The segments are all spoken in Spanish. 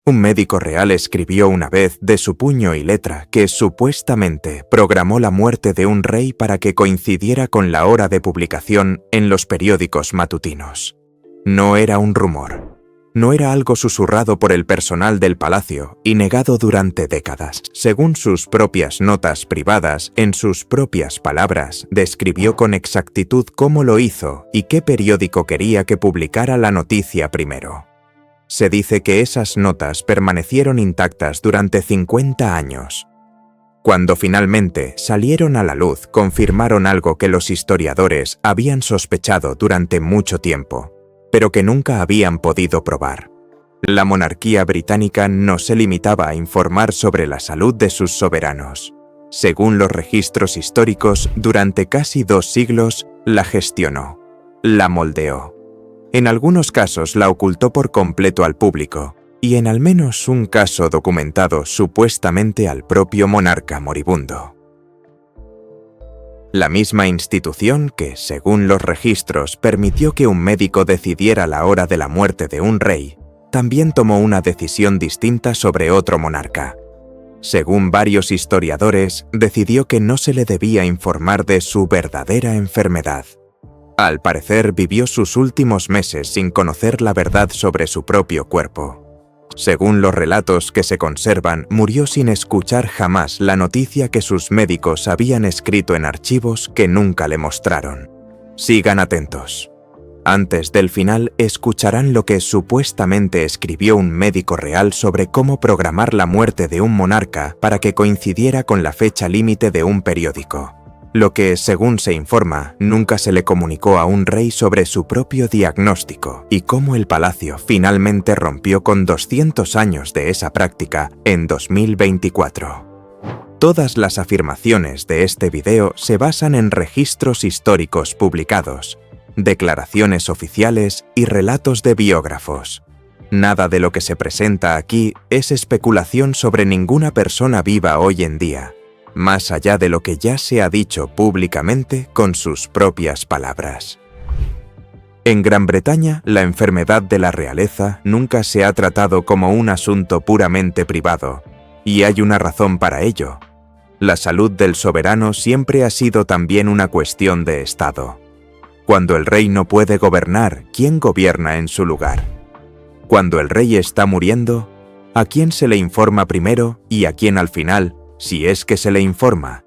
Un médico real escribió una vez de su puño y letra que supuestamente programó la muerte de un rey para que coincidiera con la hora de publicación en los periódicos matutinos. No era un rumor. No era algo susurrado por el personal del palacio y negado durante décadas. Según sus propias notas privadas, en sus propias palabras, describió con exactitud cómo lo hizo y qué periódico quería que publicara la noticia primero. Se dice que esas notas permanecieron intactas durante 50 años. Cuando finalmente salieron a la luz, confirmaron algo que los historiadores habían sospechado durante mucho tiempo, pero que nunca habían podido probar. La monarquía británica no se limitaba a informar sobre la salud de sus soberanos. Según los registros históricos, durante casi 2 siglos la gestionó, la moldeó. En algunos casos la ocultó por completo al público, y en al menos un caso documentado supuestamente al propio monarca moribundo. La misma institución que, según los registros, permitió que un médico decidiera la hora de la muerte de un rey, también tomó una decisión distinta sobre otro monarca. Según varios historiadores, decidió que no se le debía informar de su verdadera enfermedad. Al parecer, vivió sus últimos meses sin conocer la verdad sobre su propio cuerpo. Según los relatos que se conservan, murió sin escuchar jamás la noticia que sus médicos habían escrito en archivos que nunca le mostraron. Sigan atentos. Antes del final, escucharán lo que supuestamente escribió un médico real sobre cómo programar la muerte de un monarca para que coincidiera con la fecha límite de un periódico. Lo que, según se informa, nunca se le comunicó a un rey sobre su propio diagnóstico y cómo el palacio finalmente rompió con 200 años de esa práctica en 2024. Todas las afirmaciones de este video se basan en registros históricos publicados, declaraciones oficiales y relatos de biógrafos. Nada de lo que se presenta aquí es especulación sobre ninguna persona viva hoy en día, más allá de lo que ya se ha dicho públicamente con sus propias palabras. En Gran Bretaña, la enfermedad de la realeza nunca se ha tratado como un asunto puramente privado, y hay una razón para ello. La salud del soberano siempre ha sido también una cuestión de Estado. Cuando el rey no puede gobernar, ¿quién gobierna en su lugar? Cuando el rey está muriendo, ¿a quién se le informa primero y a quién al final, si es que se le informa?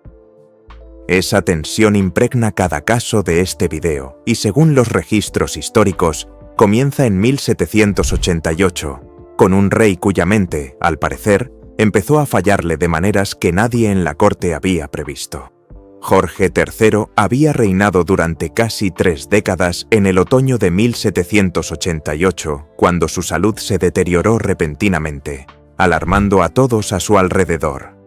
Esa tensión impregna cada caso de este video y, según los registros históricos, comienza en 1788, con un rey cuya mente, al parecer, empezó a fallarle de maneras que nadie en la corte había previsto. Jorge III había reinado durante casi 3 décadas en el otoño de 1788, cuando su salud se deterioró repentinamente, alarmando a todos a su alrededor.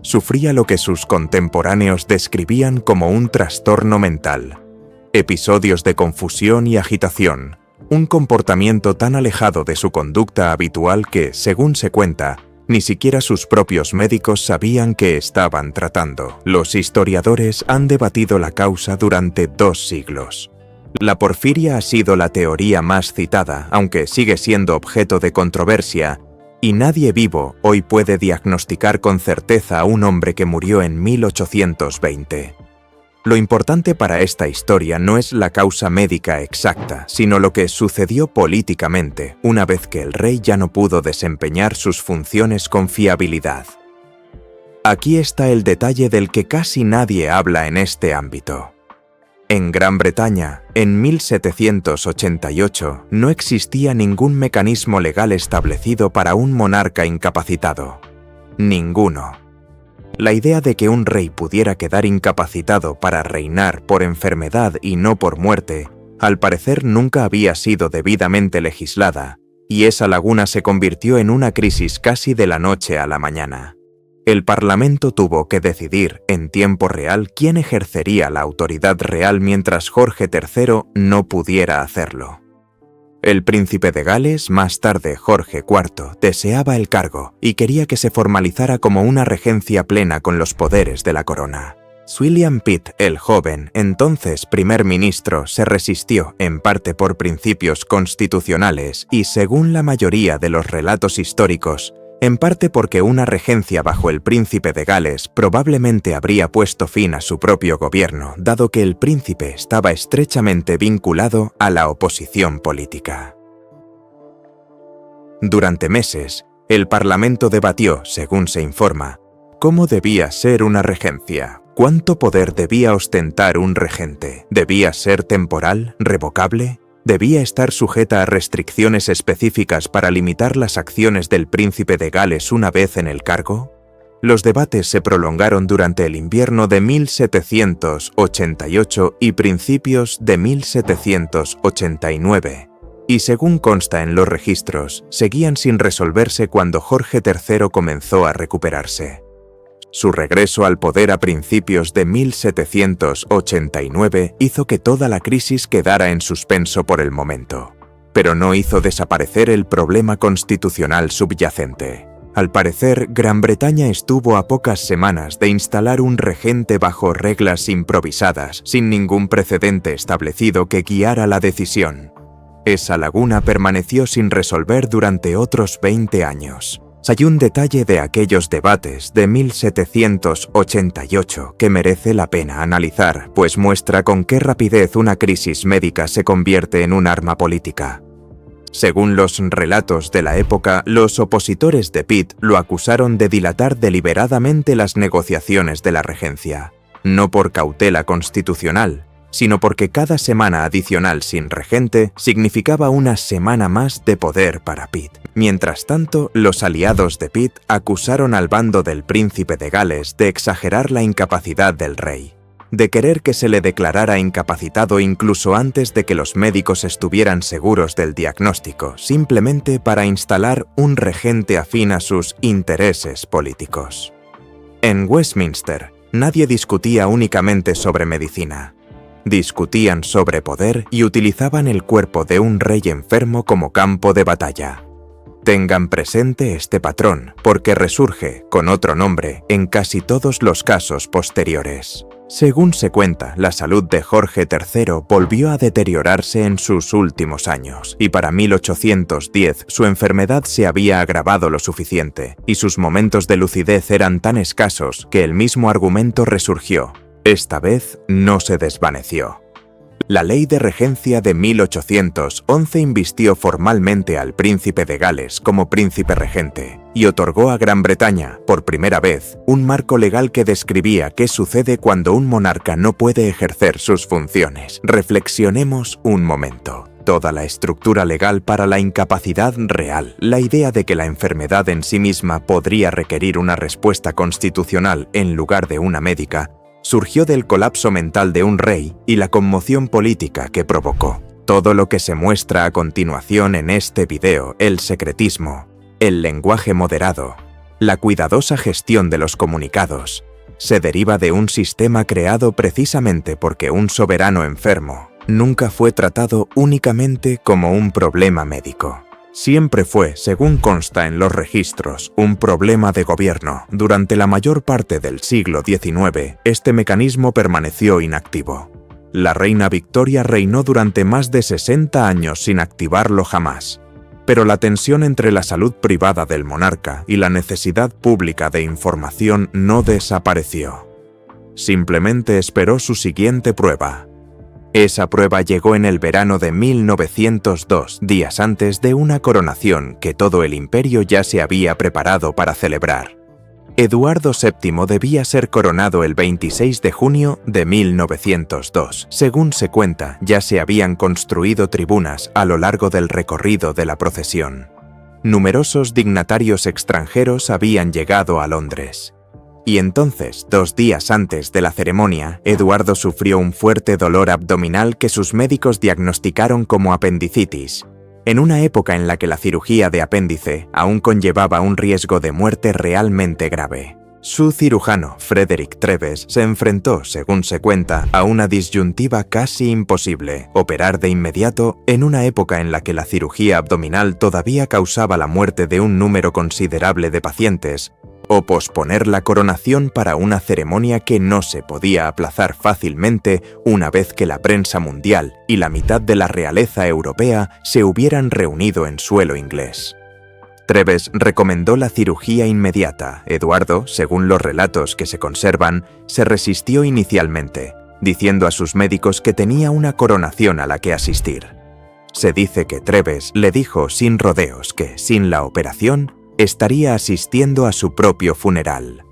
Sufría lo que sus contemporáneos describían como un trastorno mental, episodios de confusión y agitación, un comportamiento tan alejado de su conducta habitual que, según se cuenta, ni siquiera sus propios médicos sabían que estaban tratando. Los historiadores han debatido la causa durante 2 siglos. La porfiria ha sido la teoría más citada, aunque sigue siendo objeto de controversia, y nadie vivo hoy puede diagnosticar con certeza a un hombre que murió en 1820. Lo importante para esta historia no es la causa médica exacta, sino lo que sucedió políticamente una vez que el rey ya no pudo desempeñar sus funciones con fiabilidad. Aquí está el detalle del que casi nadie habla en este ámbito. En Gran Bretaña, en 1788, no existía ningún mecanismo legal establecido para un monarca incapacitado. Ninguno. La idea de que un rey pudiera quedar incapacitado para reinar por enfermedad y no por muerte, al parecer nunca había sido debidamente legislada, y esa laguna se convirtió en una crisis casi de la noche a la mañana. El Parlamento tuvo que decidir en tiempo real quién ejercería la autoridad real mientras Jorge III no pudiera hacerlo. El príncipe de Gales, más tarde Jorge IV, deseaba el cargo y quería que se formalizara como una regencia plena con los poderes de la corona. William Pitt, el joven, entonces primer ministro, se resistió, en parte por principios constitucionales y, según la mayoría de los relatos históricos, en parte porque una regencia bajo el príncipe de Gales probablemente habría puesto fin a su propio gobierno, dado que el príncipe estaba estrechamente vinculado a la oposición política. Durante meses, el Parlamento debatió, según se informa, cómo debía ser una regencia, cuánto poder debía ostentar un regente, debía ser temporal, revocable, debía estar sujeta a restricciones específicas para limitar las acciones del príncipe de Gales una vez en el cargo. Los debates se prolongaron durante el invierno de 1788 y principios de 1789. Y según consta en los registros, seguían sin resolverse cuando Jorge III comenzó a recuperarse. Su regreso al poder a principios de 1789 hizo que toda la crisis quedara en suspenso por el momento, pero no hizo desaparecer el problema constitucional subyacente. Al parecer, Gran Bretaña estuvo a pocas semanas de instalar un regente bajo reglas improvisadas, sin ningún precedente establecido que guiara la decisión. Esa laguna permaneció sin resolver durante otros 20 años. Hay un detalle de aquellos debates de 1788 que merece la pena analizar, pues muestra con qué rapidez una crisis médica se convierte en un arma política. Según los relatos de la época, los opositores de Pitt lo acusaron de dilatar deliberadamente las negociaciones de la regencia, no por cautela constitucional, sino porque cada semana adicional sin regente significaba una semana más de poder para Pitt. Mientras tanto, los aliados de Pitt acusaron al bando del príncipe de Gales de exagerar la incapacidad del rey, de querer que se le declarara incapacitado incluso antes de que los médicos estuvieran seguros del diagnóstico, simplemente para instalar un regente afín a sus intereses políticos. En Westminster, nadie discutía únicamente sobre medicina. Discutían sobre poder y utilizaban el cuerpo de un rey enfermo como campo de batalla. Tengan presente este patrón, porque resurge, con otro nombre, en casi todos los casos posteriores. Según se cuenta, la salud de Jorge III volvió a deteriorarse en sus últimos años, y para 1810 su enfermedad se había agravado lo suficiente, y sus momentos de lucidez eran tan escasos que el mismo argumento resurgió. Esta vez no se desvaneció. La ley de regencia de 1811 invistió formalmente al príncipe de Gales como príncipe regente y otorgó a Gran Bretaña, por primera vez, un marco legal que describía qué sucede cuando un monarca no puede ejercer sus funciones. Reflexionemos un momento. Toda la estructura legal para la incapacidad real, la idea de que la enfermedad en sí misma podría requerir una respuesta constitucional en lugar de una médica, surgió del colapso mental de un rey y la conmoción política que provocó. Todo lo que se muestra a continuación en este video, el secretismo, el lenguaje moderado, la cuidadosa gestión de los comunicados, se deriva de un sistema creado precisamente porque un soberano enfermo nunca fue tratado únicamente como un problema médico. Siempre fue, según consta en los registros, un problema de gobierno. Durante la mayor parte del siglo XIX, este mecanismo permaneció inactivo. La reina Victoria reinó durante más de 60 años sin activarlo jamás. Pero la tensión entre la salud privada del monarca y la necesidad pública de información no desapareció. Simplemente esperó su siguiente prueba. Esa prueba llegó en el verano de 1902, días antes de una coronación que todo el imperio ya se había preparado para celebrar. Eduardo VII debía ser coronado el 26 de junio de 1902. Según se cuenta, ya se habían construido tribunas a lo largo del recorrido de la procesión. Numerosos dignatarios extranjeros habían llegado a Londres. Y entonces, 2 días antes de la ceremonia, Eduardo sufrió un fuerte dolor abdominal que sus médicos diagnosticaron como apendicitis, en una época en la que la cirugía de apéndice aún conllevaba un riesgo de muerte realmente grave. Su cirujano, Frederick Treves, se enfrentó, según se cuenta, a una disyuntiva casi imposible: operar de inmediato, en una época en la que la cirugía abdominal todavía causaba la muerte de un número considerable de pacientes, o posponer la coronación para una ceremonia que no se podía aplazar fácilmente una vez que la prensa mundial y la mitad de la realeza europea se hubieran reunido en suelo inglés. Treves recomendó la cirugía inmediata. Eduardo, según los relatos que se conservan, se resistió inicialmente, diciendo a sus médicos que tenía una coronación a la que asistir. Se dice que Treves le dijo sin rodeos que, sin la operación, estaría asistiendo a su propio funeral.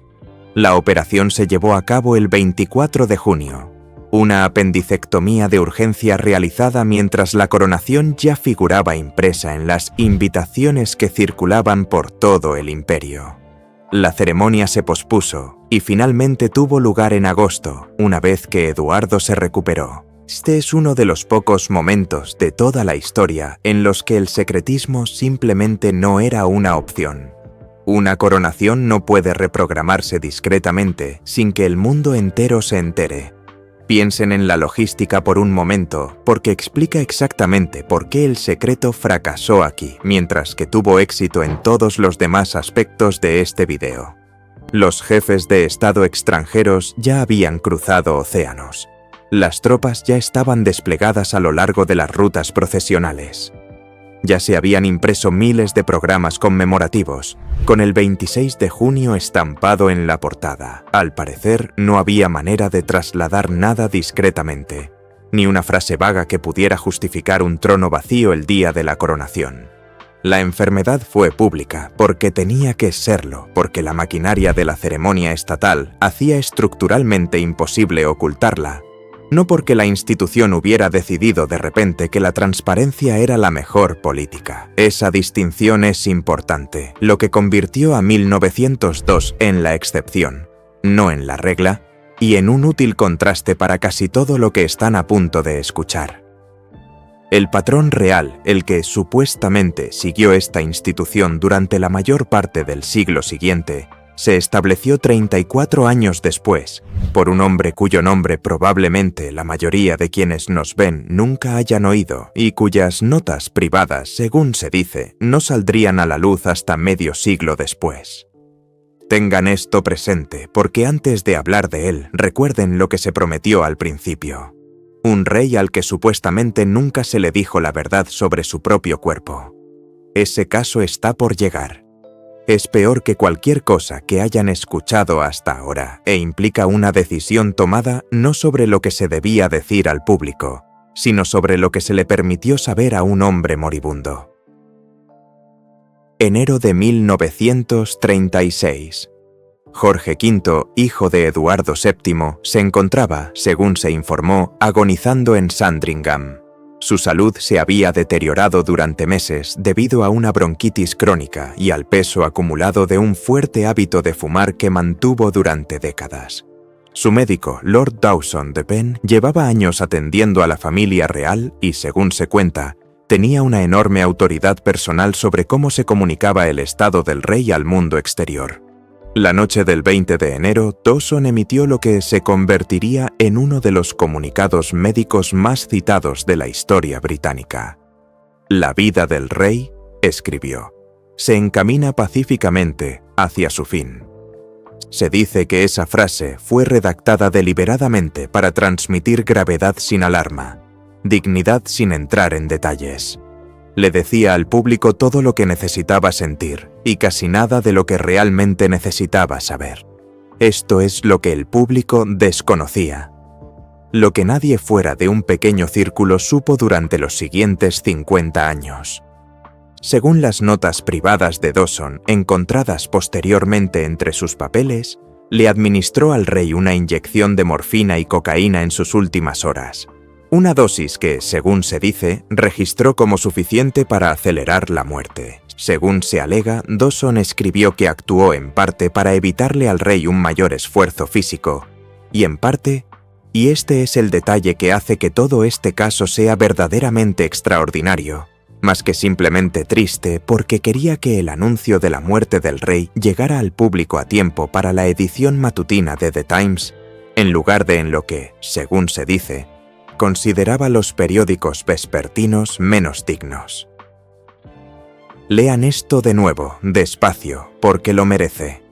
La operación se llevó a cabo el 24 de junio, una apendicectomía de urgencia realizada mientras la coronación ya figuraba impresa en las invitaciones que circulaban por todo el imperio. La ceremonia se pospuso y finalmente tuvo lugar en agosto, una vez que Eduardo se recuperó. Este es uno de los pocos momentos de toda la historia en los que el secretismo simplemente no era una opción. Una coronación no puede reprogramarse discretamente sin que el mundo entero se entere. Piensen en la logística por un momento, porque explica exactamente por qué el secreto fracasó aquí, mientras que tuvo éxito en todos los demás aspectos de este video. Los jefes de Estado extranjeros ya habían cruzado océanos. Las tropas ya estaban desplegadas a lo largo de las rutas procesionales. Ya se habían impreso miles de programas conmemorativos, con el 26 de junio estampado en la portada. Al parecer, no había manera de trasladar nada discretamente, ni una frase vaga que pudiera justificar un trono vacío el día de la coronación. La enfermedad fue pública, porque tenía que serlo, porque la maquinaria de la ceremonia estatal hacía estructuralmente imposible ocultarla. No porque la institución hubiera decidido de repente que la transparencia era la mejor política. Esa distinción es importante, lo que convirtió a 1902 en la excepción, no en la regla, y en un útil contraste para casi todo lo que están a punto de escuchar. El patrón real, el que supuestamente siguió esta institución durante la mayor parte del siglo siguiente, se estableció 34 años después, por un hombre cuyo nombre probablemente la mayoría de quienes nos ven nunca hayan oído y cuyas notas privadas, según se dice, no saldrían a la luz hasta medio siglo después. Tengan esto presente, porque antes de hablar de él, recuerden lo que se prometió al principio. Un rey al que supuestamente nunca se le dijo la verdad sobre su propio cuerpo. Ese caso está por llegar. Es peor que cualquier cosa que hayan escuchado hasta ahora e implica una decisión tomada no sobre lo que se debía decir al público, sino sobre lo que se le permitió saber a un hombre moribundo. Enero de 1936. Jorge V, hijo de Eduardo VII, se encontraba, según se informó, agonizando en Sandringham. Su salud se había deteriorado durante meses debido a una bronquitis crónica y al peso acumulado de un fuerte hábito de fumar que mantuvo durante décadas. Su médico, Lord Dawson de Penn, llevaba años atendiendo a la familia real y, según se cuenta, tenía una enorme autoridad personal sobre cómo se comunicaba el estado del rey al mundo exterior. La noche del 20 de enero, Dawson emitió lo que se convertiría en uno de los comunicados médicos más citados de la historia británica. La vida del rey, escribió, se encamina pacíficamente hacia su fin. Se dice que esa frase fue redactada deliberadamente para transmitir gravedad sin alarma, dignidad sin entrar en detalles. Le decía al público todo lo que necesitaba sentir y casi nada de lo que realmente necesitaba saber. Esto es lo que el público desconocía. Lo que nadie fuera de un pequeño círculo supo durante los siguientes 50 años. Según las notas privadas de Dawson, encontradas posteriormente entre sus papeles, le administró al rey una inyección de morfina y cocaína en sus últimas horas. Una dosis que, según se dice, registró como suficiente para acelerar la muerte. Según se alega, Dawson escribió que actuó en parte para evitarle al rey un mayor esfuerzo físico, y en parte, y este es el detalle que hace que todo este caso sea verdaderamente extraordinario, más que simplemente triste, porque quería que el anuncio de la muerte del rey llegara al público a tiempo para la edición matutina de The Times, en lugar de en lo que, según se dice, consideraba los periódicos vespertinos menos dignos. Lean esto de nuevo, despacio, porque lo merece.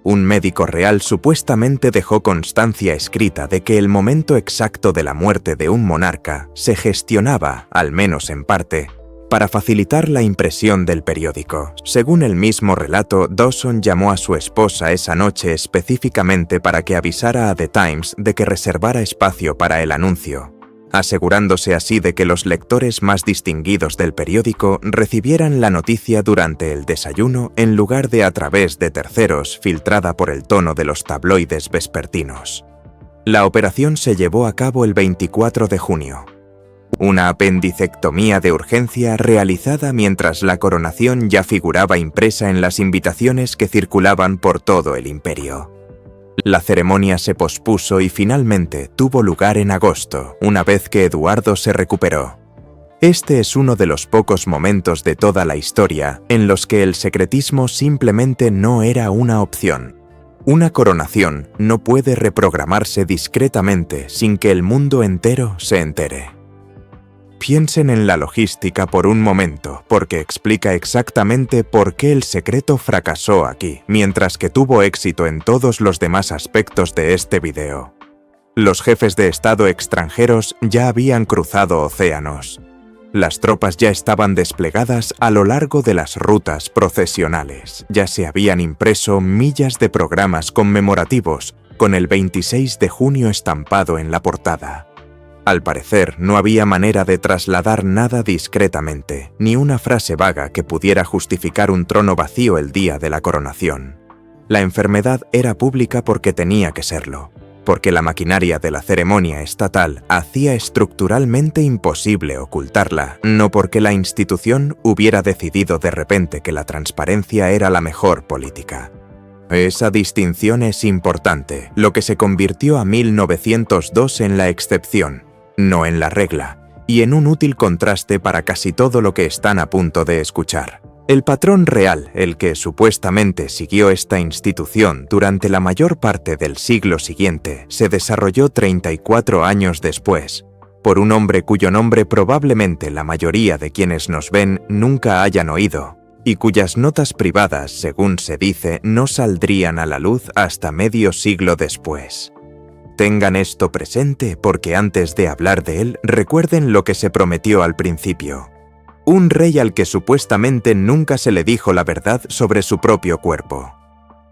un médico real supuestamente dejó constancia escrita de que el momento exacto de la muerte de un monarca se gestionaba, al menos en parte, para facilitar la impresión del periódico. Según el mismo relato, Dawson llamó a su esposa esa noche específicamente para que avisara a The Times de que reservara espacio para el anuncio, asegurándose así de que los lectores más distinguidos del periódico recibieran la noticia durante el desayuno en lugar de a través de terceros filtrada por el tono de los tabloides vespertinos. La operación se llevó a cabo el 24 de junio. Una apendicectomía de urgencia realizada mientras la coronación ya figuraba impresa en las invitaciones que circulaban por todo el imperio. La ceremonia se pospuso y finalmente tuvo lugar en agosto, una vez que Eduardo se recuperó. Este es uno de los pocos momentos de toda la historia en los que el secretismo simplemente no era una opción. Una coronación no puede reprogramarse discretamente sin que el mundo entero se entere. Piensen en la logística por un momento, porque explica exactamente por qué el secreto fracasó aquí, mientras que tuvo éxito en todos los demás aspectos de este video. Los jefes de Estado extranjeros ya habían cruzado océanos. Las tropas ya estaban desplegadas a lo largo de las rutas procesionales. Ya se habían impreso millas de programas conmemorativos, con el 26 de junio estampado en la portada. Al parecer, no había manera de trasladar nada discretamente, ni una frase vaga que pudiera justificar un trono vacío el día de la coronación. La enfermedad era pública porque tenía que serlo, porque la maquinaria de la ceremonia estatal hacía estructuralmente imposible ocultarla, no porque la institución hubiera decidido de repente que la transparencia era la mejor política. Esa distinción es importante, lo que se convirtió a 1902 en la excepción, no en la regla, y en un útil contraste para casi todo lo que están a punto de escuchar. El patrón real, el que supuestamente siguió esta institución durante la mayor parte del siglo siguiente, se desarrolló 34 años después, por un hombre cuyo nombre probablemente la mayoría de quienes nos ven nunca hayan oído, y cuyas notas privadas, según se dice, no saldrían a la luz hasta medio siglo después. Tengan esto presente porque antes de hablar de él, recuerden lo que se prometió al principio. Un rey al que supuestamente nunca se le dijo la verdad sobre su propio cuerpo.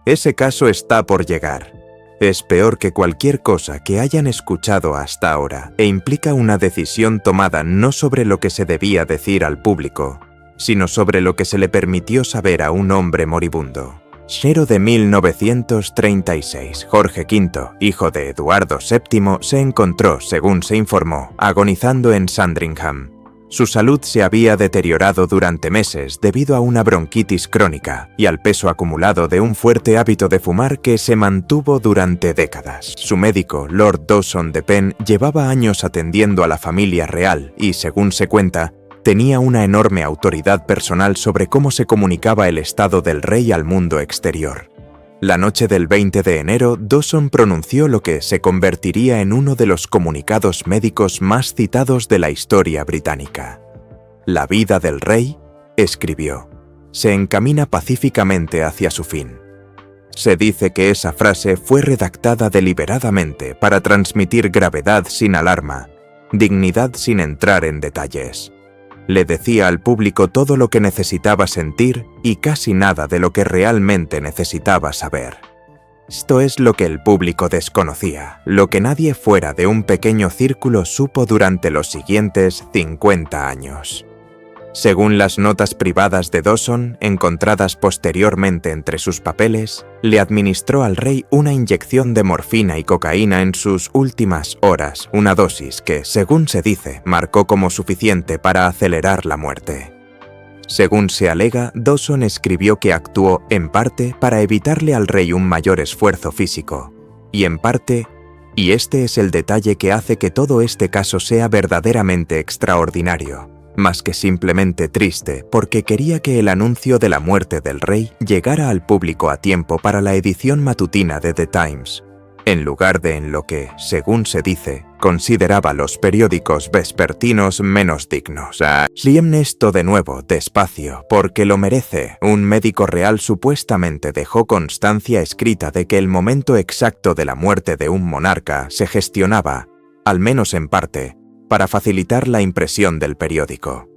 Ese caso está por llegar. Es peor que cualquier cosa que hayan escuchado hasta ahora e implica una decisión tomada no sobre lo que se debía decir al público, sino sobre lo que se le permitió saber a un hombre moribundo. Enero de 1936, Jorge V, hijo de Eduardo VII, se encontró, según se informó, agonizando en Sandringham. Su salud se había deteriorado durante meses debido a una bronquitis crónica y al peso acumulado de un fuerte hábito de fumar que se mantuvo durante décadas. Su médico, Lord Dawson de Penn, llevaba años atendiendo a la familia real y, según se cuenta, tenía una enorme autoridad personal sobre cómo se comunicaba el estado del rey al mundo exterior. La noche del 20 de enero, Dawson pronunció lo que se convertiría en uno de los comunicados médicos más citados de la historia británica. La vida del rey, escribió, se encamina pacíficamente hacia su fin. Se dice que esa frase fue redactada deliberadamente para transmitir gravedad sin alarma, dignidad sin entrar en detalles. Le decía al público todo lo que necesitaba sentir y casi nada de lo que realmente necesitaba saber. Esto es lo que el público desconocía, lo que nadie fuera de un pequeño círculo supo durante los siguientes 50 años. Según las notas privadas de Dawson, encontradas posteriormente entre sus papeles, le administró al rey una inyección de morfina y cocaína en sus últimas horas, una dosis que, según se dice, marcó como suficiente para acelerar la muerte. Según se alega, Dawson escribió que actuó, en parte, para evitarle al rey un mayor esfuerzo físico, y en parte, y este es el detalle que hace que todo este caso sea verdaderamente extraordinario, más que simplemente triste, porque quería que el anuncio de la muerte del rey llegara al público a tiempo para la edición matutina de The Times. en lugar de en lo que, según se dice, consideraba los periódicos vespertinos menos dignos. Siem esto de nuevo, despacio, porque lo merece. Un médico real supuestamente dejó constancia escrita de que el momento exacto de la muerte de un monarca se gestionaba, al menos en parte, para facilitar la impresión del periódico.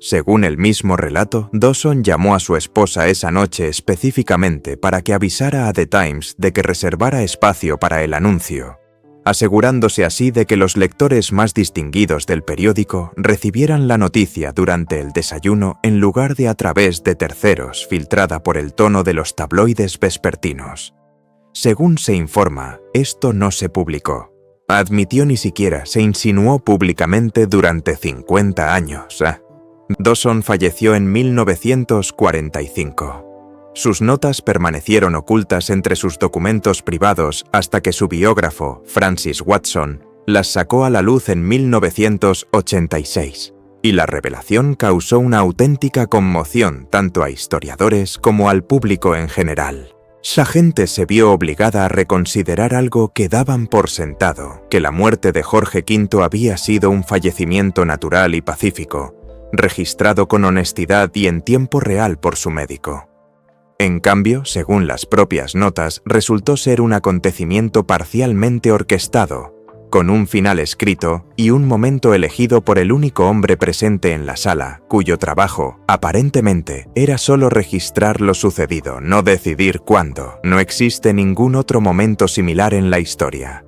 Según el mismo relato, Dawson llamó a su esposa esa noche específicamente para que avisara a The Times de que reservara espacio para el anuncio, asegurándose así de que los lectores más distinguidos del periódico recibieran la noticia durante el desayuno en lugar de a través de terceros, filtrada por el tono de los tabloides vespertinos. Según se informa, esto no se publicó. Admitió ni siquiera se insinuó públicamente durante 50 años. Dawson falleció en 1945. Sus notas permanecieron ocultas entre sus documentos privados hasta que su biógrafo, Francis Watson, las sacó a la luz en 1986, y la revelación causó una auténtica conmoción tanto a historiadores como al público en general. La gente se vio obligada a reconsiderar algo que daban por sentado, que la muerte de Jorge V había sido un fallecimiento natural y pacífico, registrado con honestidad y en tiempo real por su médico. En cambio, según las propias notas, resultó ser un acontecimiento parcialmente orquestado, con un final escrito y un momento elegido por el único hombre presente en la sala, cuyo trabajo, aparentemente, era solo registrar lo sucedido, no decidir cuándo. No existe ningún otro momento similar en la historia.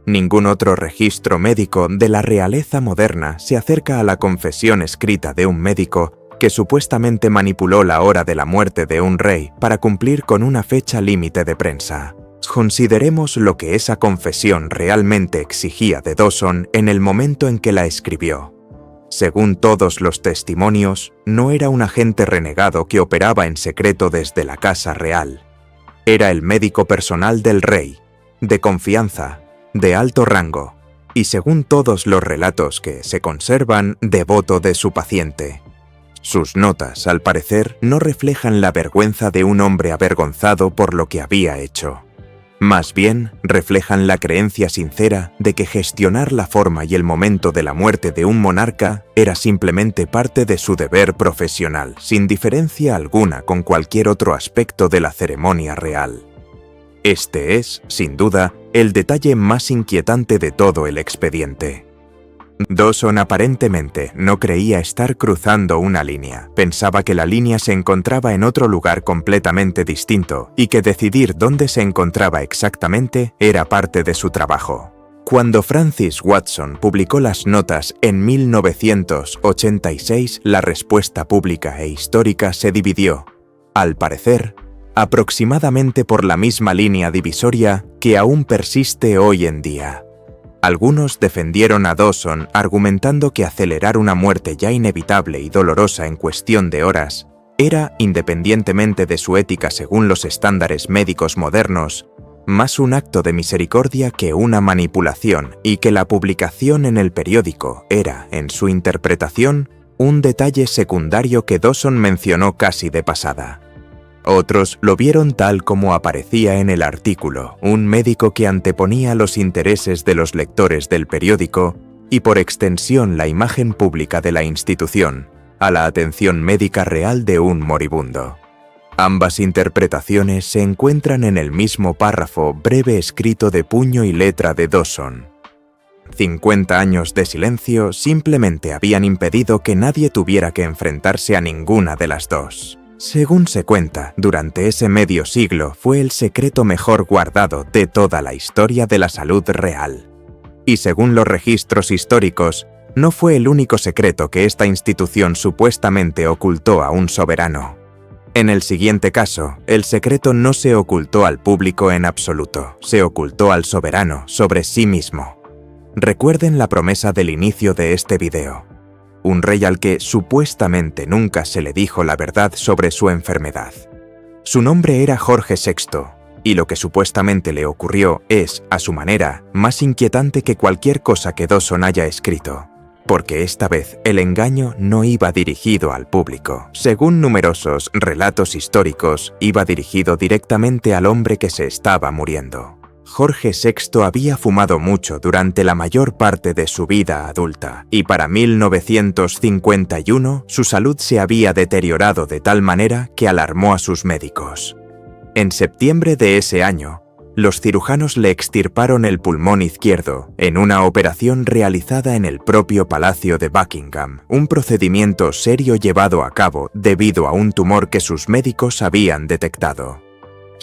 Ningún otro registro médico de la realeza moderna se acerca a la confesión escrita de un médico que supuestamente manipuló la hora de la muerte de un rey para cumplir con una fecha límite de prensa. Consideremos lo que esa confesión realmente exigía de Dawson en el momento en que la escribió. Según todos los testimonios, no era un agente renegado que operaba en secreto desde la Casa Real. Era el médico personal del rey, de confianza, de alto rango, y según todos los relatos que se conservan, devoto de su paciente. Sus notas, al parecer, no reflejan la vergüenza de un hombre avergonzado por lo que había hecho. Más bien, reflejan la creencia sincera de que gestionar la forma y el momento de la muerte de un monarca era simplemente parte de su deber profesional, sin diferencia alguna con cualquier otro aspecto de la ceremonia real. Este es, sin duda, el detalle más inquietante de todo el expediente. Dawson aparentemente no creía estar cruzando una línea. Pensaba que la línea se encontraba en otro lugar completamente distinto y que decidir dónde se encontraba exactamente era parte de su trabajo. Cuando Francis Watson publicó las notas en 1986, la respuesta pública e histórica se dividió, al parecer, aproximadamente por la misma línea divisoria que aún persiste hoy en día. Algunos defendieron a Dawson argumentando que acelerar una muerte ya inevitable y dolorosa en cuestión de horas era, independientemente de su ética según los estándares médicos modernos, más un acto de misericordia que una manipulación y que la publicación en el periódico era, en su interpretación, un detalle secundario que Dawson mencionó casi de pasada. Otros lo vieron tal como aparecía en el artículo, un médico que anteponía los intereses de los lectores del periódico y por extensión la imagen pública de la institución, a la atención médica real de un moribundo. Ambas interpretaciones se encuentran en el mismo párrafo breve escrito de puño y letra de Dawson. 50 años de silencio simplemente habían impedido que nadie tuviera que enfrentarse a ninguna de las dos. Según se cuenta, durante ese medio siglo fue el secreto mejor guardado de toda la historia de la salud real. Y según los registros históricos, no fue el único secreto que esta institución supuestamente ocultó a un soberano. En el siguiente caso, el secreto no se ocultó al público en absoluto, se ocultó al soberano sobre sí mismo. Recuerden la promesa del inicio de este video. Un rey al que supuestamente nunca se le dijo la verdad sobre su enfermedad. Su nombre era Jorge VI, y lo que supuestamente le ocurrió es, a su manera, más inquietante que cualquier cosa que Dawson haya escrito, porque esta vez el engaño no iba dirigido al público. Según numerosos relatos históricos, iba dirigido directamente al hombre que se estaba muriendo. Jorge VI había fumado mucho durante la mayor parte de su vida adulta y para 1951 su salud se había deteriorado de tal manera que alarmó a sus médicos. En septiembre de ese año, los cirujanos le extirparon el pulmón izquierdo en una operación realizada en el propio Palacio de Buckingham, un procedimiento serio llevado a cabo debido a un tumor que sus médicos habían detectado.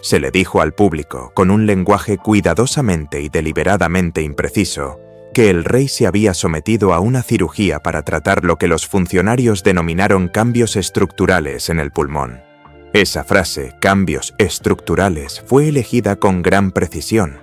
Se le dijo al público, con un lenguaje cuidadosamente y deliberadamente impreciso, que el rey se había sometido a una cirugía para tratar lo que los funcionarios denominaron cambios estructurales en el pulmón. Esa frase, cambios estructurales, fue elegida con gran precisión.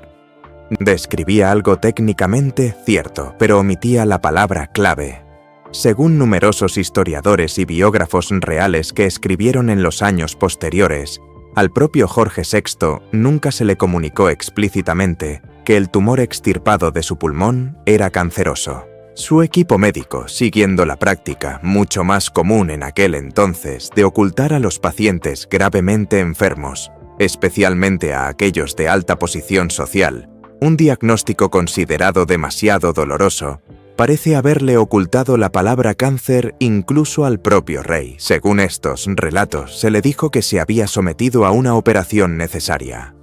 Describía algo técnicamente cierto, pero omitía la palabra clave. Según numerosos historiadores y biógrafos reales que escribieron en los años posteriores, al propio Jorge VI nunca se le comunicó explícitamente que el tumor extirpado de su pulmón era canceroso. Su equipo médico, siguiendo la práctica mucho más común en aquel entonces de ocultar a los pacientes gravemente enfermos, especialmente a aquellos de alta posición social, un diagnóstico considerado demasiado doloroso, parece haberle ocultado la palabra cáncer incluso al propio rey. Según estos relatos, se le dijo que se había sometido a una operación necesaria.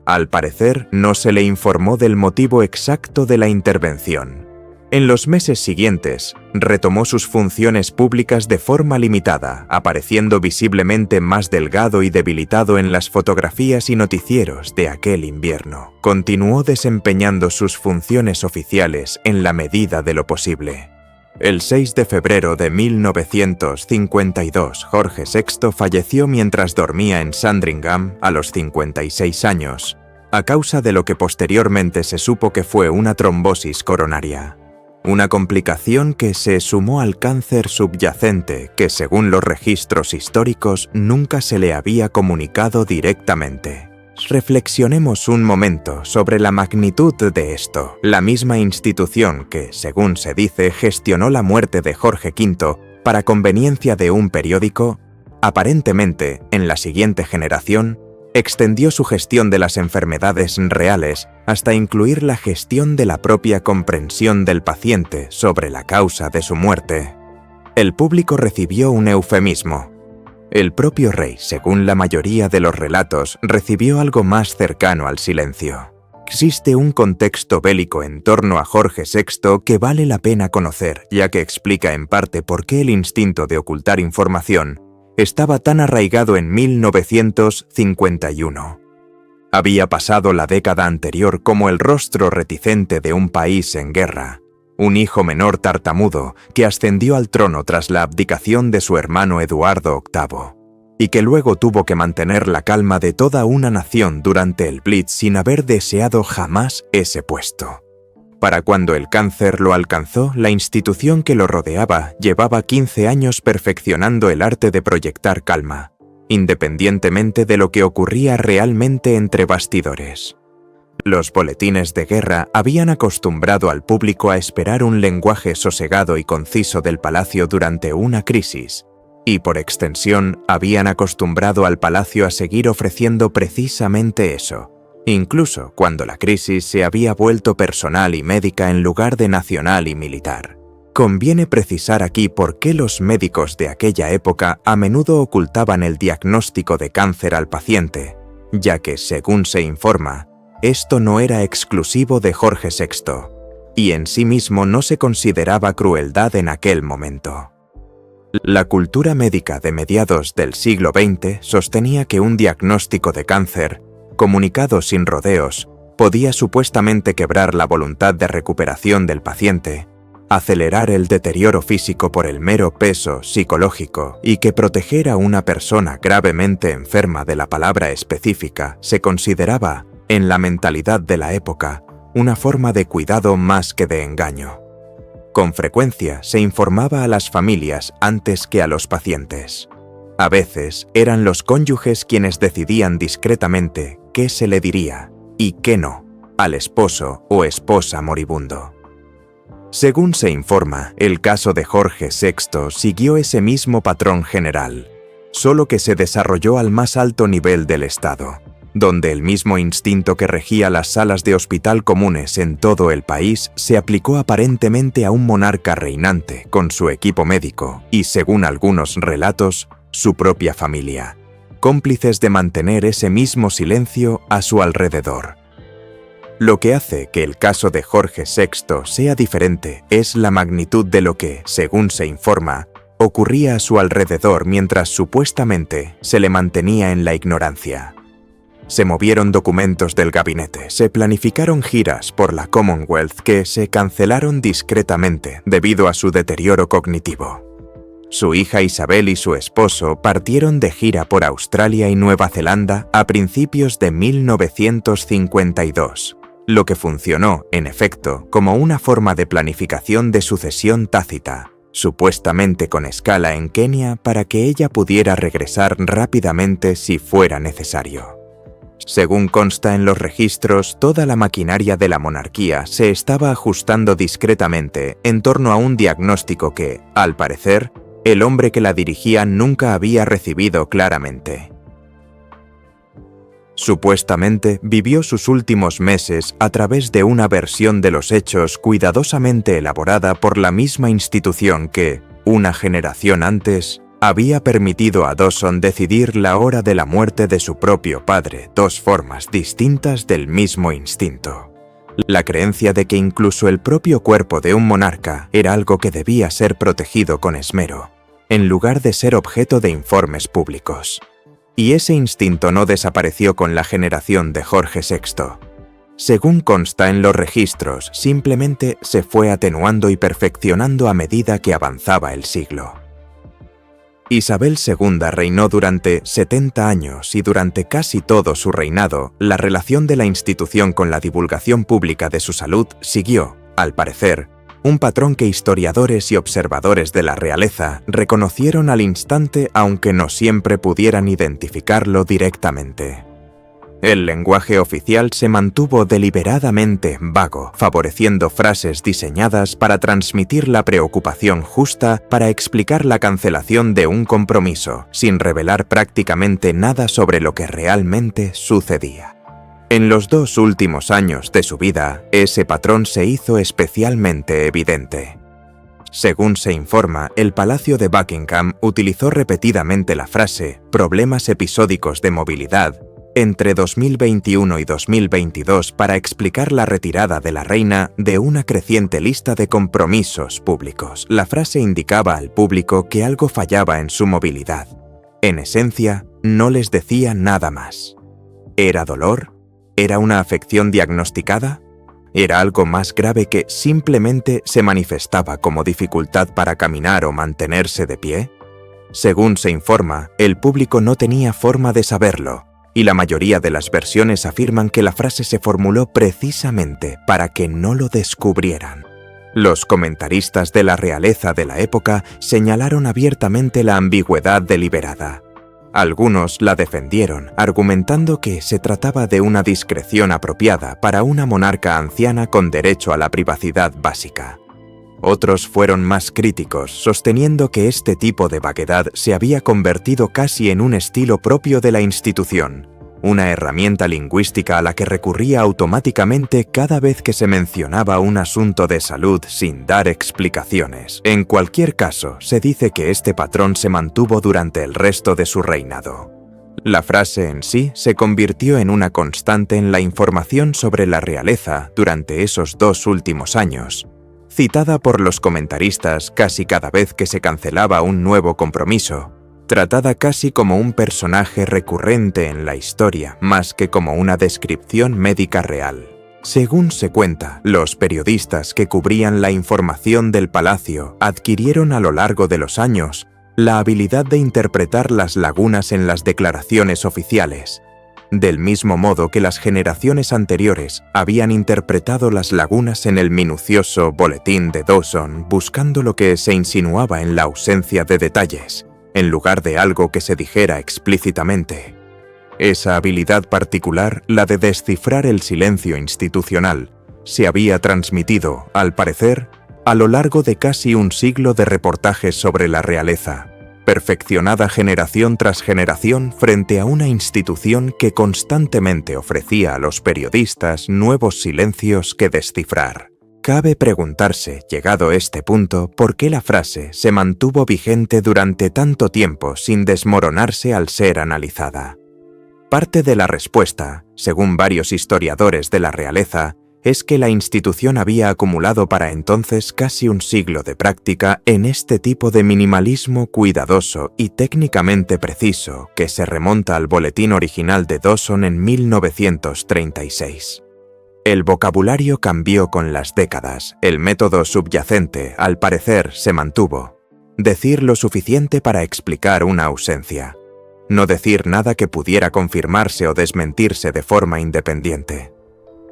Al parecer, no se le informó del motivo exacto de la intervención. En los meses siguientes, retomó sus funciones públicas de forma limitada, apareciendo visiblemente más delgado y debilitado en las fotografías y noticieros de aquel invierno. Continuó desempeñando sus funciones oficiales en la medida de lo posible. El 6 de febrero de 1952, Jorge VI falleció mientras dormía en Sandringham a los 56 años, a causa de lo que posteriormente se supo que fue una trombosis coronaria. Una complicación que se sumó al cáncer subyacente que, según los registros históricos, nunca se le había comunicado directamente. Reflexionemos un momento sobre la magnitud de esto. La misma institución que, según se dice, gestionó la muerte de Jorge V para conveniencia de un periódico, aparentemente, en la siguiente generación, extendió su gestión de las enfermedades reales hasta incluir la gestión de la propia comprensión del paciente sobre la causa de su muerte. El público recibió un eufemismo. El propio rey, según la mayoría de los relatos, recibió algo más cercano al silencio. Existe un contexto bélico en torno a Jorge VI que vale la pena conocer, ya que explica en parte por qué el instinto de ocultar información estaba tan arraigado en 1951. Había pasado la década anterior como el rostro reticente de un país en guerra, un hijo menor tartamudo que ascendió al trono tras la abdicación de su hermano Eduardo VIII, y que luego tuvo que mantener la calma de toda una nación durante el Blitz sin haber deseado jamás ese puesto. Para cuando el cáncer lo alcanzó, la institución que lo rodeaba llevaba 15 años perfeccionando el arte de proyectar calma, independientemente de lo que ocurría realmente entre bastidores. Los boletines de guerra habían acostumbrado al público a esperar un lenguaje sosegado y conciso del palacio durante una crisis, y por extensión habían acostumbrado al palacio a seguir ofreciendo precisamente eso, incluso cuando la crisis se había vuelto personal y médica en lugar de nacional y militar. Conviene precisar aquí por qué los médicos de aquella época a menudo ocultaban el diagnóstico de cáncer al paciente, ya que, según se informa, esto no era exclusivo de Jorge VI, y en sí mismo no se consideraba crueldad en aquel momento. La cultura médica de mediados del siglo XX sostenía que un diagnóstico de cáncer, comunicado sin rodeos, podía supuestamente quebrar la voluntad de recuperación del paciente, acelerar el deterioro físico por el mero peso psicológico y que proteger a una persona gravemente enferma de la palabra específica se consideraba, en la mentalidad de la época, una forma de cuidado más que de engaño. Con frecuencia se informaba a las familias antes que a los pacientes. A veces eran los cónyuges quienes decidían discretamente qué se le diría y qué no al esposo o esposa moribundo. Según se informa, el caso de Jorge VI siguió ese mismo patrón general, solo que se desarrolló al más alto nivel del Estado. donde el mismo instinto que regía las salas de hospital comunes en todo el país se aplicó aparentemente a un monarca reinante con su equipo médico y, según algunos relatos, su propia familia, cómplices de mantener ese mismo silencio a su alrededor. Lo que hace que el caso de Jorge VI sea diferente es la magnitud de lo que, según se informa, ocurría a su alrededor mientras supuestamente se le mantenía en la ignorancia. Se movieron documentos del gabinete, se planificaron giras por la Commonwealth que se cancelaron discretamente debido a su deterioro cognitivo. Su hija Isabel y su esposo partieron de gira por Australia y Nueva Zelanda a principios de 1952, lo que funcionó, en efecto, como una forma de planificación de sucesión tácita, supuestamente con escala en Kenia para que ella pudiera regresar rápidamente si fuera necesario. Según consta en los registros, toda la maquinaria de la monarquía se estaba ajustando discretamente en torno a un diagnóstico que, al parecer, el hombre que la dirigía nunca había recibido claramente. Supuestamente vivió sus últimos meses a través de una versión de los hechos cuidadosamente elaborada por la misma institución que, una generación antes, había permitido a Dawson decidir la hora de la muerte de su propio padre, dos formas distintas del mismo instinto. La creencia de que incluso el propio cuerpo de un monarca era algo que debía ser protegido con esmero, en lugar de ser objeto de informes públicos. Y ese instinto no desapareció con la generación de Jorge VI. Según consta en los registros, simplemente se fue atenuando y perfeccionando a medida que avanzaba el siglo. Isabel II reinó durante 70 años y durante casi todo su reinado, la relación de la institución con la divulgación pública de su salud siguió, al parecer, un patrón que historiadores y observadores de la realeza reconocieron al instante aunque no siempre pudieran identificarlo directamente. El lenguaje oficial se mantuvo deliberadamente vago, favoreciendo frases diseñadas para transmitir la preocupación justa para explicar la cancelación de un compromiso, sin revelar prácticamente nada sobre lo que realmente sucedía. En los 2 últimos años de su vida, ese patrón se hizo especialmente evidente. Según se informa, el Palacio de Buckingham utilizó repetidamente la frase «problemas episódicos de movilidad» entre 2021 y 2022 para explicar la retirada de la reina de una creciente lista de compromisos públicos. La frase indicaba al público que algo fallaba en su movilidad. En esencia, no les decía nada más. ¿Era dolor? ¿Era una afección diagnosticada? ¿Era algo más grave que simplemente se manifestaba como dificultad para caminar o mantenerse de pie? Según se informa, el público no tenía forma de saberlo, y la mayoría de las versiones afirman que la frase se formuló precisamente para que no lo descubrieran. Los comentaristas de la realeza de la época señalaron abiertamente la ambigüedad deliberada. Algunos la defendieron, argumentando que se trataba de una discreción apropiada para una monarca anciana con derecho a la privacidad básica. Otros fueron más críticos, sosteniendo que este tipo de vaguedad se había convertido casi en un estilo propio de la institución, una herramienta lingüística a la que recurría automáticamente cada vez que se mencionaba un asunto de salud sin dar explicaciones. En cualquier caso, se dice que este patrón se mantuvo durante el resto de su reinado. La frase en sí se convirtió en una constante en la información sobre la realeza durante esos 2 últimos años, citada por los comentaristas casi cada vez que se cancelaba un nuevo compromiso, tratada casi como un personaje recurrente en la historia, más que como una descripción médica real. Según se cuenta, los periodistas que cubrían la información del palacio adquirieron a lo largo de los años la habilidad de interpretar las lagunas en las declaraciones oficiales, del mismo modo que las generaciones anteriores habían interpretado las lagunas en el minucioso boletín de Dawson buscando lo que se insinuaba en la ausencia de detalles, en lugar de algo que se dijera explícitamente. Esa habilidad particular, la de descifrar el silencio institucional, se había transmitido, al parecer, a lo largo de casi un siglo de reportajes sobre la realeza, perfeccionada generación tras generación frente a una institución que constantemente ofrecía a los periodistas nuevos silencios que descifrar. Cabe preguntarse, llegado este punto, por qué la frase se mantuvo vigente durante tanto tiempo sin desmoronarse al ser analizada. Parte de la respuesta, según varios historiadores de la realeza, es que la institución había acumulado para entonces casi un siglo de práctica en este tipo de minimalismo cuidadoso y técnicamente preciso que se remonta al boletín original de Dawson en 1936. El vocabulario cambió con las décadas, el método subyacente, al parecer, se mantuvo. Decir lo suficiente para explicar una ausencia. No decir nada que pudiera confirmarse o desmentirse de forma independiente.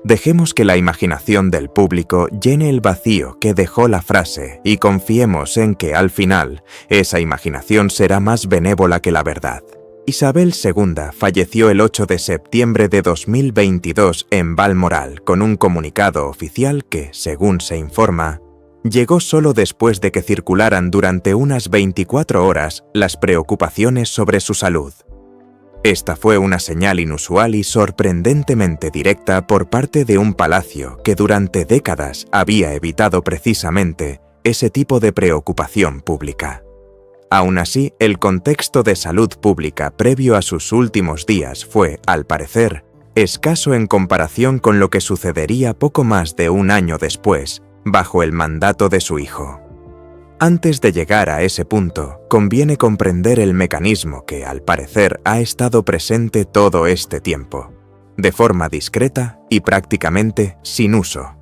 Dejemos que la imaginación del público llene el vacío que dejó la frase y confiemos en que, al final, esa imaginación será más benévola que la verdad. Isabel II falleció el 8 de septiembre de 2022 en Balmoral con un comunicado oficial que, según se informa, llegó solo después de que circularan durante unas 24 horas las preocupaciones sobre su salud. Esta fue una señal inusual y sorprendentemente directa por parte de un palacio que durante décadas había evitado precisamente ese tipo de preocupación pública. Aún así, el contexto de salud pública previo a sus últimos días fue, al parecer, escaso en comparación con lo que sucedería poco más de un año después, bajo el mandato de su hijo. Antes de llegar a ese punto, conviene comprender el mecanismo que, al parecer, ha estado presente todo este tiempo, de forma discreta y prácticamente sin uso.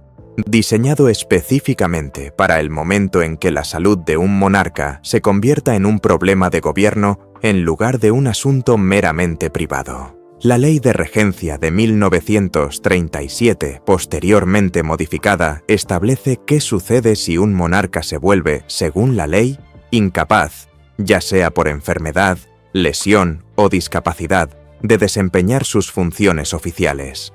Diseñado específicamente para el momento en que la salud de un monarca se convierta en un problema de gobierno en lugar de un asunto meramente privado. La Ley de Regencia de 1937, posteriormente modificada, establece qué sucede si un monarca se vuelve, según la ley, incapaz, ya sea por enfermedad, lesión o discapacidad, de desempeñar sus funciones oficiales.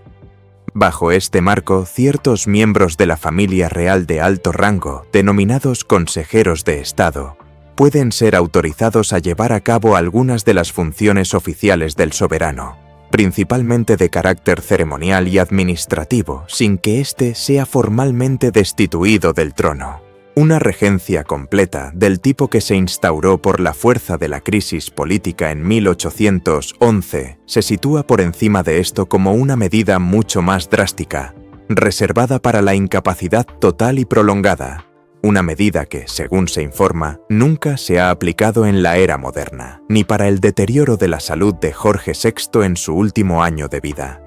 Bajo este marco, ciertos miembros de la familia real de alto rango, denominados consejeros de Estado, pueden ser autorizados a llevar a cabo algunas de las funciones oficiales del soberano, principalmente de carácter ceremonial y administrativo, sin que éste sea formalmente destituido del trono. Una regencia completa, del tipo que se instauró por la fuerza de la crisis política en 1811, se sitúa por encima de esto como una medida mucho más drástica, reservada para la incapacidad total y prolongada, una medida que, según se informa, nunca se ha aplicado en la era moderna, ni para el deterioro de la salud de Jorge VI en su último año de vida,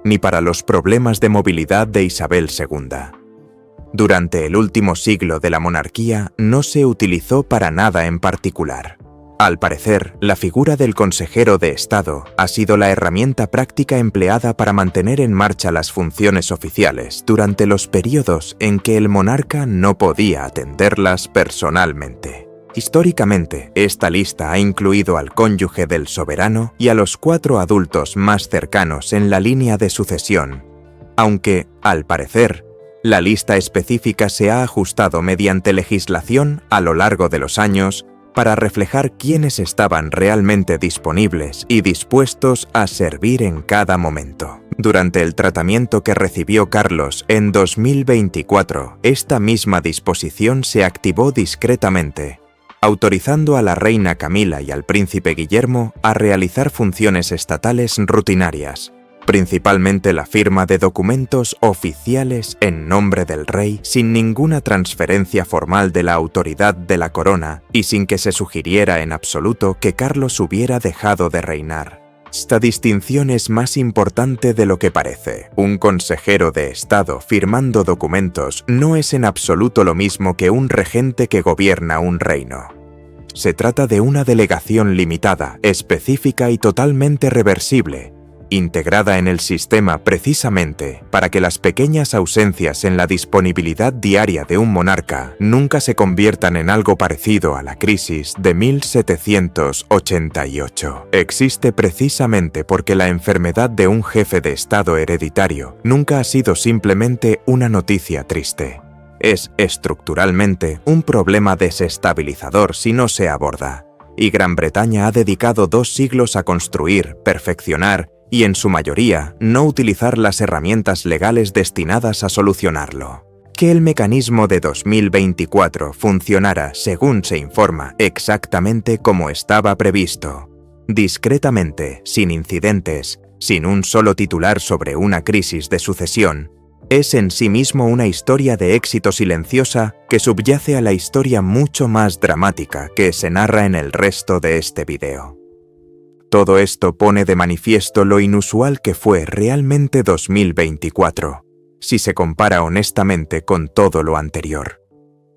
ni para los problemas de movilidad de Isabel II. Durante el último siglo de la monarquía no se utilizó para nada en particular. Al parecer, la figura del consejero de Estado ha sido la herramienta práctica empleada para mantener en marcha las funciones oficiales durante los periodos en que el monarca no podía atenderlas personalmente. Históricamente, esta lista ha incluido al cónyuge del soberano y a los 4 adultos más cercanos en la línea de sucesión, aunque, al parecer, la lista específica se ha ajustado mediante legislación a lo largo de los años para reflejar quiénes estaban realmente disponibles y dispuestos a servir en cada momento. Durante el tratamiento que recibió Carlos en 2024, esta misma disposición se activó discretamente, autorizando a la reina Camila y al príncipe Guillermo a realizar funciones estatales rutinarias, principalmente la firma de documentos oficiales en nombre del rey sin ninguna transferencia formal de la autoridad de la corona y sin que se sugiriera en absoluto que Carlos hubiera dejado de reinar. Esta distinción es más importante de lo que parece. Un consejero de Estado firmando documentos no es en absoluto lo mismo que un regente que gobierna un reino. Se trata de una delegación limitada, específica y totalmente reversible, integrada en el sistema precisamente para que las pequeñas ausencias en la disponibilidad diaria de un monarca nunca se conviertan en algo parecido a la crisis de 1788. Existe precisamente porque la enfermedad de un jefe de Estado hereditario nunca ha sido simplemente una noticia triste. Es estructuralmente un problema desestabilizador si no se aborda. y Gran Bretaña ha dedicado 2 siglos a construir, perfeccionar y, en su mayoría, no utilizar las herramientas legales destinadas a solucionarlo. Que el mecanismo de 2024 funcionara, según se informa, exactamente como estaba previsto. Discretamente, sin incidentes, sin un solo titular sobre una crisis de sucesión, es en sí mismo una historia de éxito silenciosa que subyace a la historia mucho más dramática que se narra en el resto de este video. Todo esto pone de manifiesto lo inusual que fue realmente 2024, si se compara honestamente con todo lo anterior.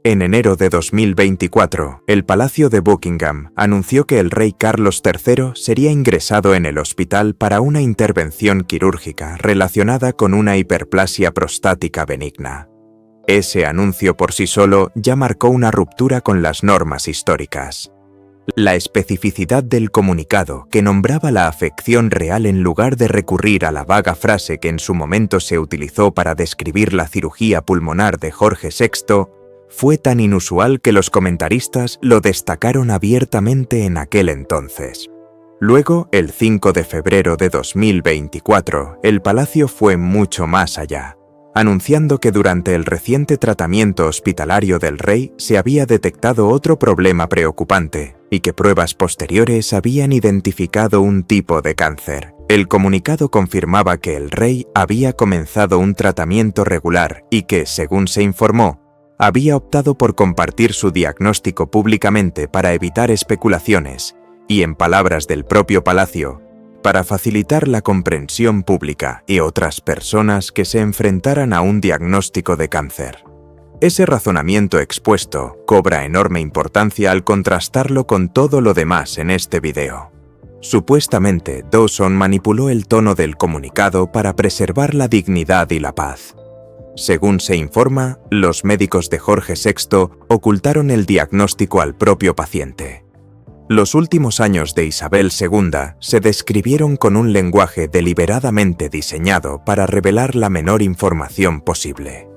En enero de 2024, el Palacio de Buckingham anunció que el rey Carlos III sería ingresado en el hospital para una intervención quirúrgica relacionada con una hiperplasia prostática benigna. Ese anuncio por sí solo ya marcó una ruptura con las normas históricas. La especificidad del comunicado, que nombraba la afección real en lugar de recurrir a la vaga frase que en su momento se utilizó para describir la cirugía pulmonar de Jorge VI, fue tan inusual que los comentaristas lo destacaron abiertamente en aquel entonces. Luego, el 5 de febrero de 2024, el Palacio fue mucho más allá, anunciando que durante el reciente tratamiento hospitalario del rey se había detectado otro problema preocupante y que pruebas posteriores habían identificado un tipo de cáncer. El comunicado confirmaba que el rey había comenzado un tratamiento regular y que, según se informó, había optado por compartir su diagnóstico públicamente para evitar especulaciones y, en palabras del propio Palacio, para facilitar la comprensión pública y otras personas que se enfrentaran a un diagnóstico de cáncer. Ese razonamiento expuesto cobra enorme importancia al contrastarlo con todo lo demás en este video. Supuestamente, Dawson manipuló el tono del comunicado para preservar la dignidad y la paz. Según se informa, los médicos de Jorge VI ocultaron el diagnóstico al propio paciente. Los últimos años de Isabel II se describieron con un lenguaje deliberadamente diseñado para revelar la menor información posible.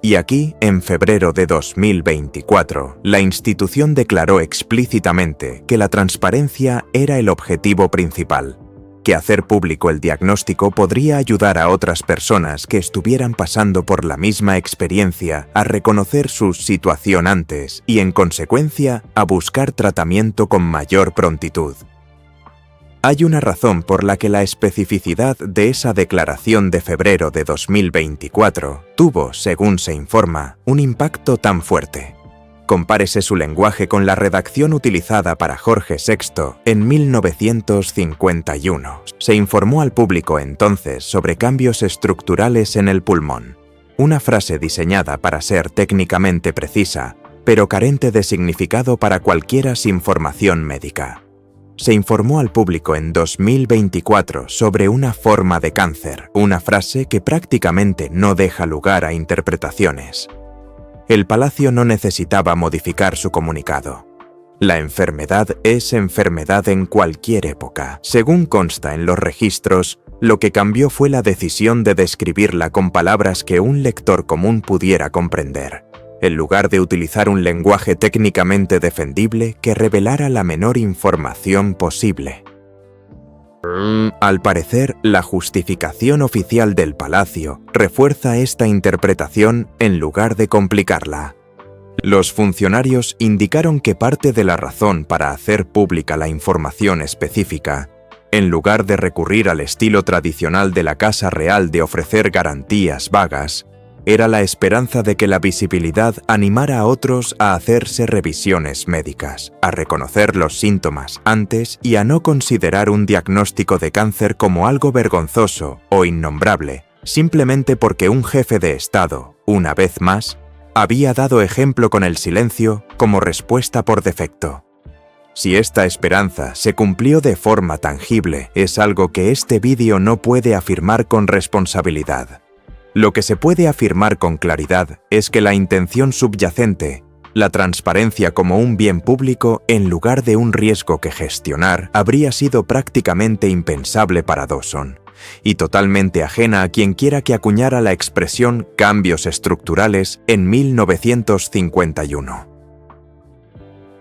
Y aquí, en febrero de 2024, la institución declaró explícitamente que la transparencia era el objetivo principal, que hacer público el diagnóstico podría ayudar a otras personas que estuvieran pasando por la misma experiencia a reconocer su situación antes y, en consecuencia, a buscar tratamiento con mayor prontitud. Hay una razón por la que la especificidad de esa declaración de febrero de 2024 tuvo, según se informa, un impacto tan fuerte. Compárese su lenguaje con la redacción utilizada para Jorge VI en 1951. Se informó al público entonces sobre cambios estructurales en el pulmón. Una frase diseñada para ser técnicamente precisa, pero carente de significado para cualquiera sin formación médica. Se informó al público en 2024 sobre una forma de cáncer, una frase que prácticamente no deja lugar a interpretaciones. El Palacio no necesitaba modificar su comunicado. La enfermedad es enfermedad en cualquier época. Según consta en los registros, lo que cambió fue la decisión de describirla con palabras que un lector común pudiera comprender, en lugar de utilizar un lenguaje técnicamente defendible que revelara la menor información posible. Al parecer, la justificación oficial del Palacio refuerza esta interpretación en lugar de complicarla. Los funcionarios indicaron que parte de la razón para hacer pública la información específica, en lugar de recurrir al estilo tradicional de la Casa Real de ofrecer garantías vagas, era la esperanza de que la visibilidad animara a otros a hacerse revisiones médicas, a reconocer los síntomas antes y a no considerar un diagnóstico de cáncer como algo vergonzoso o innombrable, simplemente porque un jefe de Estado, una vez más, había dado ejemplo con el silencio como respuesta por defecto. Si esta esperanza se cumplió de forma tangible, es algo que este vídeo no puede afirmar con responsabilidad. Lo que se puede afirmar con claridad es que la intención subyacente, la transparencia como un bien público en lugar de un riesgo que gestionar, habría sido prácticamente impensable para Dawson, y totalmente ajena a quien quiera que acuñara la expresión cambios estructurales en 1951.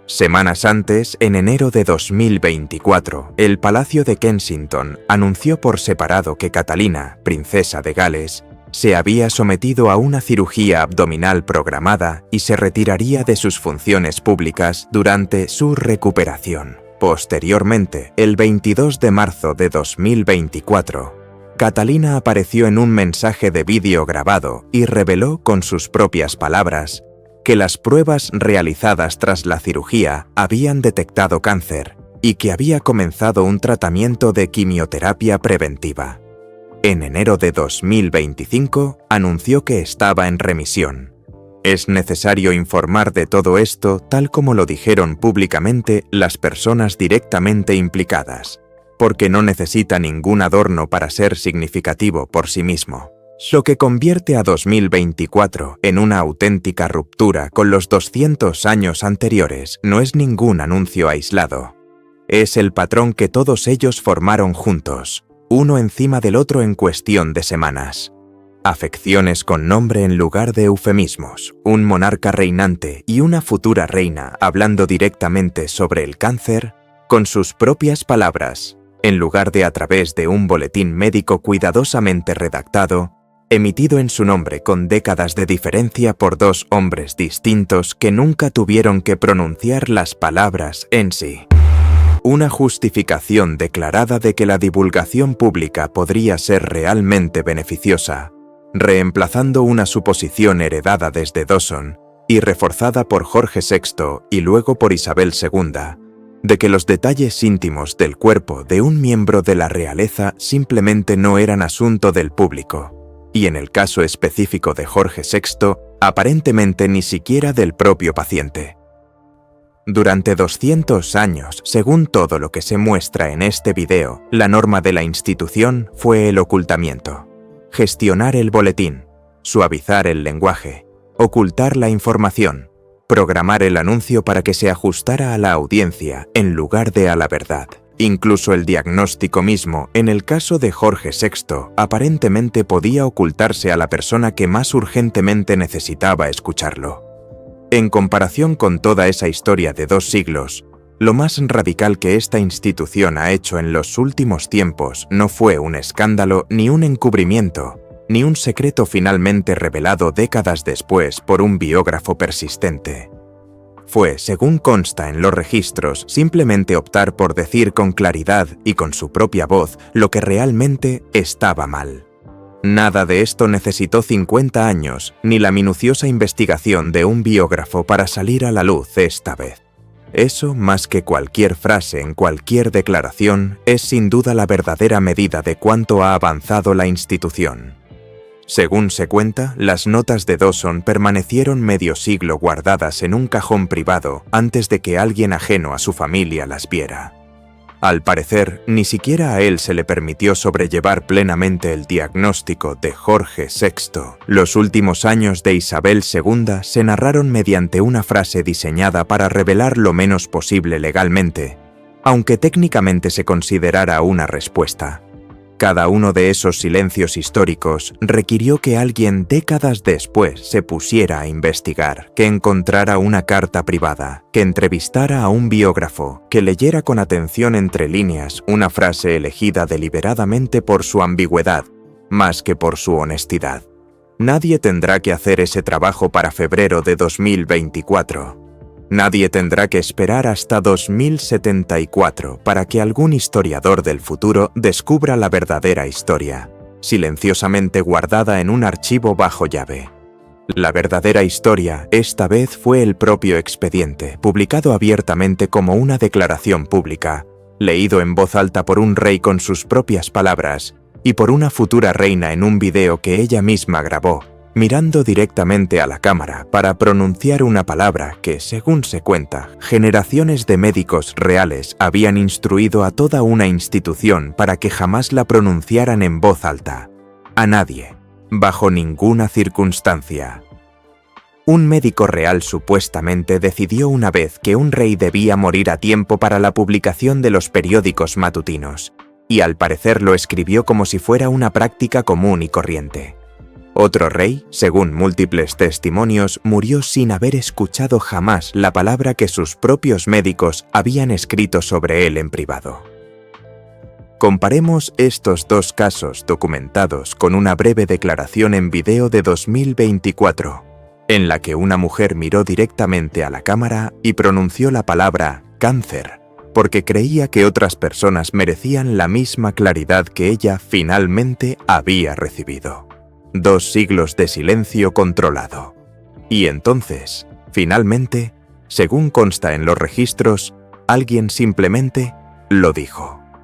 Semanas antes, en enero de 2024, el Palacio de Kensington anunció por separado que Catalina, princesa de Gales, se había sometido a una cirugía abdominal programada y se retiraría de sus funciones públicas durante su recuperación. Posteriormente, el 22 de marzo de 2024, Catalina apareció en un mensaje de vídeo grabado y reveló con sus propias palabras que las pruebas realizadas tras la cirugía habían detectado cáncer y que había comenzado un tratamiento de quimioterapia preventiva. En enero de 2025 anunció que estaba en remisión. Es necesario informar de todo esto tal como lo dijeron públicamente las personas directamente implicadas, porque no necesita ningún adorno para ser significativo por sí mismo. Lo que convierte a 2024 en una auténtica ruptura con los 200 años anteriores no es ningún anuncio aislado. Es el patrón que todos ellos formaron juntos, uno encima del otro en cuestión de semanas. Afecciones con nombre en lugar de eufemismos, un monarca reinante y una futura reina hablando directamente sobre el cáncer, con sus propias palabras, en lugar de a través de un boletín médico cuidadosamente redactado, emitido en su nombre con décadas de diferencia por dos hombres distintos que nunca tuvieron que pronunciar las palabras en sí. Una justificación declarada de que la divulgación pública podría ser realmente beneficiosa, reemplazando una suposición heredada desde Dawson y reforzada por Jorge VI y luego por Isabel II, de que los detalles íntimos del cuerpo de un miembro de la realeza simplemente no eran asunto del público. Y en el caso específico de Jorge VI, aparentemente ni siquiera del propio paciente. Durante 200 años, según todo lo que se muestra en este video, la norma de la institución fue el ocultamiento. Gestionar el boletín, suavizar el lenguaje, ocultar la información, programar el anuncio para que se ajustara a la audiencia en lugar de a la verdad. Incluso el diagnóstico mismo, en el caso de Jorge VI, aparentemente podía ocultarse a la persona que más urgentemente necesitaba escucharlo. En comparación con toda esa historia de 2 siglos, lo más radical que esta institución ha hecho en los últimos tiempos no fue un escándalo ni un encubrimiento, ni un secreto finalmente revelado décadas después por un biógrafo persistente. Fue, según consta en los registros, simplemente optar por decir con claridad y con su propia voz lo que realmente estaba mal. Nada de esto necesitó 50 años, ni la minuciosa investigación de un biógrafo para salir a la luz esta vez. Eso, más que cualquier frase en cualquier declaración, es sin duda la verdadera medida de cuánto ha avanzado la institución. Según se cuenta, las notas de Dawson permanecieron medio siglo guardadas en un cajón privado antes de que alguien ajeno a su familia las viera. Al parecer, ni siquiera a él se le permitió sobrellevar plenamente el diagnóstico de Jorge VI. Los últimos años de Isabel II se narraron mediante una frase diseñada para revelar lo menos posible legalmente, aunque técnicamente se considerara una respuesta. Cada uno de esos silencios históricos requirió que alguien décadas después se pusiera a investigar, que encontrara una carta privada, que entrevistara a un biógrafo, que leyera con atención entre líneas una frase elegida deliberadamente por su ambigüedad, más que por su honestidad. Nadie tendrá que hacer ese trabajo para febrero de 2024. Nadie tendrá que esperar hasta 2074 para que algún historiador del futuro descubra la verdadera historia, silenciosamente guardada en un archivo bajo llave. La verdadera historia, esta vez, fue el propio expediente, publicado abiertamente como una declaración pública, leído en voz alta por un rey con sus propias palabras y por una futura reina en un video que ella misma grabó, mirando directamente a la cámara para pronunciar una palabra que, según se cuenta, generaciones de médicos reales habían instruido a toda una institución para que jamás la pronunciaran en voz alta. A nadie, bajo ninguna circunstancia. Un médico real supuestamente decidió una vez que un rey debía morir a tiempo para la publicación de los periódicos matutinos, y al parecer lo escribió como si fuera una práctica común y corriente. Otro rey, según múltiples testimonios, murió sin haber escuchado jamás la palabra que sus propios médicos habían escrito sobre él en privado. Comparemos estos dos casos documentados con una breve declaración en video de 2024, en la que una mujer miró directamente a la cámara y pronunció la palabra cáncer, porque creía que otras personas merecían la misma claridad que ella finalmente había recibido. 2 siglos de silencio controlado. Y entonces, finalmente, según consta en los registros, alguien simplemente lo dijo.